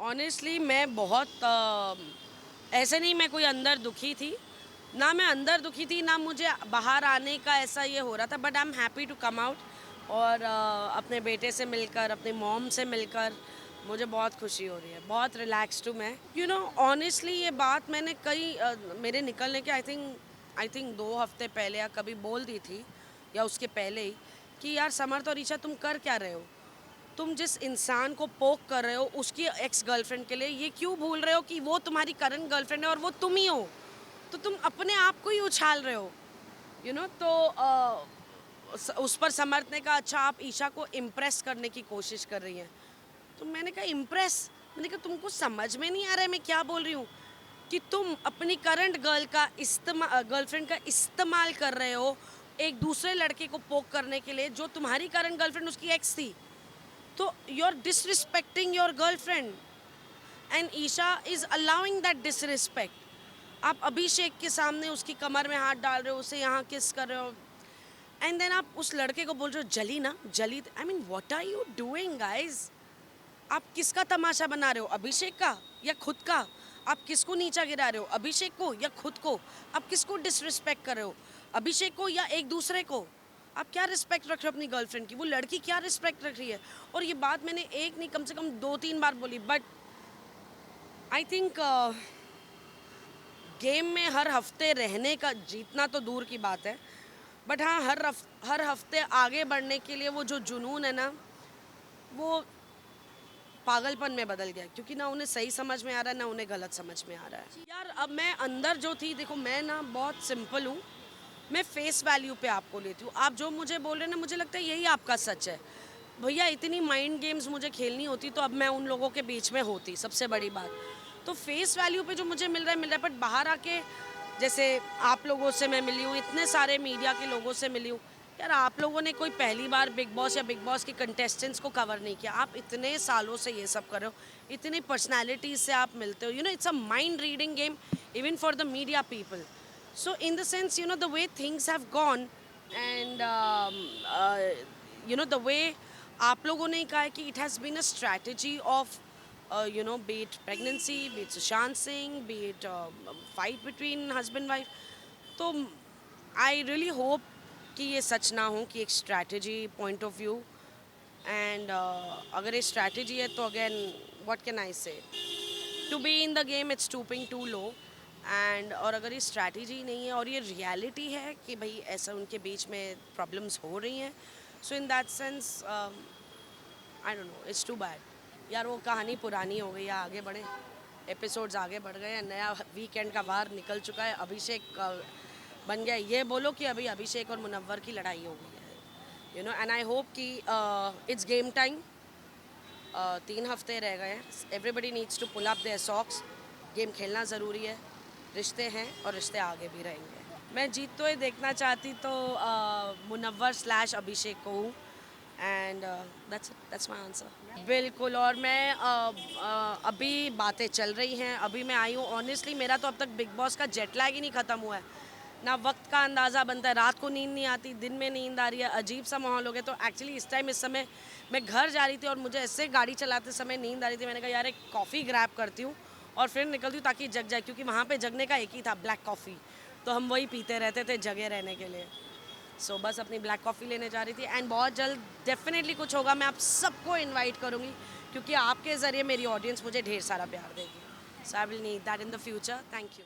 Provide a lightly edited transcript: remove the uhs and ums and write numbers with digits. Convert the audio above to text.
Honestly मैं बहुत ऐसे नहीं मैं कोई अंदर दुखी थी, ना मैं अंदर दुखी थी, ना मुझे बाहर आने का ऐसा ये हो रहा था, but I am happy to come out और अपने बेटे से मिलकर, अपने मॉम से मिलकर मुझे बहुत खुशी हो रही है, बहुत रिलैक्स्ड हूँ मैं। यू नो ऑनेस्टली ये बात मैंने कई मेरे निकलने के आई थिंक 2 हफ्ते पहले या कभी बोल दी थी, या उसके पहले ही, कि यार समर्थ और ईशा तुम कर क्या रहे हो, तुम जिस इंसान को पोक कर रहे हो उसकी एक्स गर्लफ्रेंड के लिए ये क्यों भूल रहे हो कि वो तुम्हारी करंट गर्लफ्रेंड है और वो तुम ही हो, तो तुम अपने आप को ही उछाल रहे हो। तो उस पर समर्थ ने कहा अच्छा आप ईशा को इम्प्रेस करने की कोशिश कर रही हैं। तो मैंने कहा इम्प्रेस, मैंने कहा तुमको समझ में नहीं आ रहा है मैं क्या बोल रही हूँ, कि तुम अपनी करंट गर्लफ्रेंड का इस्तेमाल कर रहे हो एक दूसरे लड़के को पोक करने के लिए जो तुम्हारी करंट गर्लफ्रेंड उसकी एक्स थी। तो you are disrespecting your girlfriend and Isha is allowing that disrespect. आप अभिषेक के सामने उसकी कमर में हाथ डाल रहे हो, उसे यहाँ किस कर रहे हो, एंड देन आप उस लड़के को बोल रहे हो जली ना जली। I mean what are you doing guys? आप किसका तमाशा बना रहे हो, अभिषेक का या खुद का? आप किसको नीचा गिरा रहे हो, अभिषेक को या खुद को? आप किसको डिसरिस्पेक्ट कर रहे हो, अभिषेक को या एक दूसरे को? आप क्या रिस्पेक्ट रख रहे हो अपनी गर्लफ्रेंड की? वो लड़की क्या रिस्पेक्ट रख रही है? और ये बात मैंने एक नहीं कम से कम 2-3 बार बोली, बट आई थिंक गेम में हर हफ्ते रहने का, जीतना तो दूर की बात है, बट हाँ हर हफ्ते आगे बढ़ने के लिए वो जो जुनून है ना, वो पागलपन में बदल गया, क्योंकि ना उन्हें सही समझ में आ रहा है ना उन्हें गलत समझ में आ रहा है। यार अब मैं अंदर जो थी, देखो मैं ना बहुत सिंपल हूँ, मैं फेस वैल्यू पे आपको लेती हूँ। आप जो मुझे बोल रहे हैं ना, मुझे लगता है यही आपका सच है। भैया इतनी माइंड गेम्स मुझे खेलनी होती तो अब मैं उन लोगों के बीच में होती, सबसे बड़ी बात। तो फेस वैल्यू पे जो मुझे मिल रहा है, बट बाहर आके जैसे आप लोगों से मैं मिली हूँ, इतने सारे मीडिया के लोगों से मिली हूँ। यार आप लोगों ने कोई पहली बार बिग बॉस या बिग बॉस के कंटेस्टेंट्स को कवर नहीं किया, आप इतने सालों से ये सब कर रहे हो, इतनी पर्सनैलिटीज से आप मिलते हो। It's a mind reading game even for the media people. So in the sense, the way things have gone, and the way आप लोगों ने कहा है कि it has been a strategy of be it pregnancy, be it Sushant Singh, be it fight between husband wife, तो I really hope कि ये सच ना हो, कि एक strategy point of view, and अगर ये strategy है तो again what can I say, to be in the game it's stooping too low, and और अगर ये स्ट्रैटेजी नहीं है और ये रियलिटी है कि भाई ऐसा उनके बीच में प्रॉब्लम्स हो रही हैं, so in that sense I don't know, it's too bad. यार वो कहानी पुरानी हो गई है, आगे बढ़े, एपिसोड्स आगे बढ़ गए हैं, नया वीकेंड का वार निकल चुका है, अभिषेक बन गया। ये बोलो कि अभी अभिषेक और मुनव्वर की लड़ाई हो गई है, एंड आई होप कि इट्स गेम टाइम। 3 हफ्ते रह गए हैं, everybody needs to pull up their socks. Game खेलना ज़रूरी है, रिश्ते हैं और रिश्ते आगे भी रहेंगे। मैं जीत तो ये देखना चाहती तो मुनव्वर / अभिषेक को हूँ, एंड दैट्स माय आंसर। बिल्कुल, और मैं अभी बातें चल रही हैं, अभी मैं आई हूँ। ऑनेस्टली मेरा तो अब तक बिग बॉस का जेट लैग ही नहीं ख़त्म हुआ है, ना वक्त का अंदाज़ा बनता है, रात को नींद नहीं आती, दिन में नींद आ रही है, अजीब सा माहौल हो गया। तो एक्चुअली इस समय मैं घर जा रही थी और मुझे ऐसे गाड़ी चलाते समय नींद आ रही थी, मैंने कहा यार एक कॉफ़ी ग्रैब करती हूँ और फिर निकलती हूँ ताकि जग जाए, क्योंकि वहाँ पे जगने का एक ही था, ब्लैक कॉफ़ी, तो हम वही पीते रहते थे जगे रहने के लिए। सो बस अपनी ब्लैक कॉफ़ी लेने जा रही थी, एंड बहुत जल्द डेफिनेटली कुछ होगा, मैं आप सबको इन्वाइट करूँगी, क्योंकि आपके ज़रिए मेरी ऑडियंस मुझे ढेर सारा प्यार देगी। So I will need that in the future. Thank you.